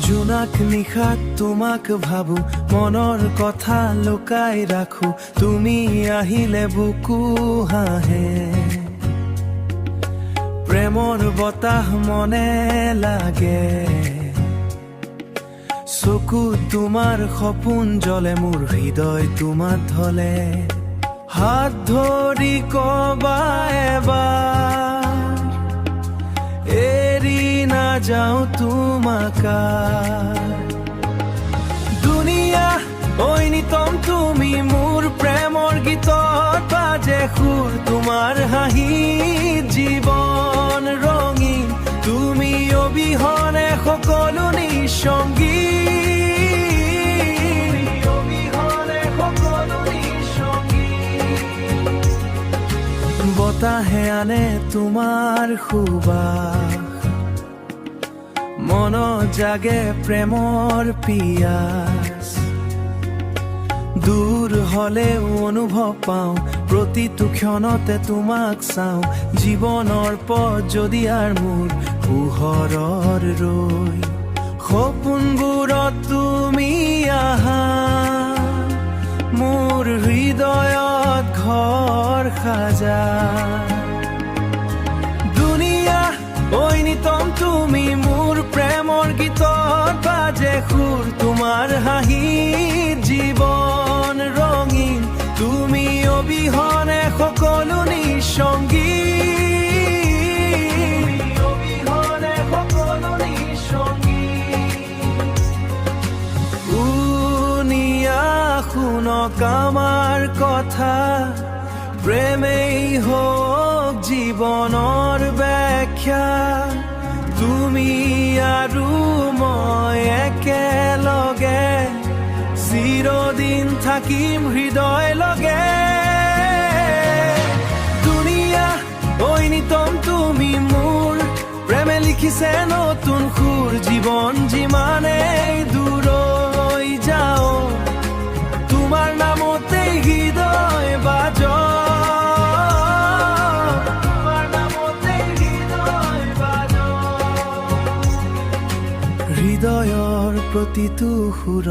জোনাক নিশাত তোমাক ভাবো, মনৰ কথা লুকাই ৰাখো, তুমি আহিলে বুকু হাঁহে। প্ৰেমৰ বতাহ মনে লাগে, চকু তোমাৰ সপোন জ্বলে, মোৰ হৃদয় তোমাত ধলে। হাত ধৰি কবা এবাৰ, এৰি নাযাওঁ তোমাক। দুনিয়া ঐনিতম তুমি, মোৰ প্ৰেমৰ গীতত বাজে সুৰ, তোমাৰ হাঁহি জীৱন ৰঙীন, তুমি অবিহনে সকলো নিঃসংগী। বতাহে আনে তোমাৰ সুবাস, মন জাগে প্ৰেমৰ পিয়াস। দূৰ হলেও অনুভৱ পাওঁ, প্ৰতিটো ক্ষণতে তোমাক চাওঁ। জীৱনৰ পথ যদি আৰু মোৰ পোহৰৰ ৰৈ, সপোনবোৰত তুমি আহা, মোৰ হৃদয়ত ঘৰ সাজা। দুনিয়া ঐনিতম তুমি, মোৰ প্ৰেমৰ গীতত বাজে সুৰ, তোমাৰ হাঁহি জীৱন ৰঙীন, তুমি অবিহনে সকলো নিঃসংগী। অবিহনে সকলো নিঃসংগী। শুনক আমাৰ কথা, প্ৰেমেই হওক জীৱনৰ ব্যাখ্যা, তুমি আৰু মই একেলগে চিৰদিন থাকিম হৃদয় লগে। দুনিয়া ঐনিতম তুমি, মোৰ প্ৰেমে লিখিছে নতুন সুৰ, জীৱন যিমানেই দূৰৈ যাওঁ, তোমাৰ নামতেই হৃদয় বাজক, তোমাৰ নামতেই হৃদয় বাজক। হৃদয়ৰ প্ৰতিটো সুৰ,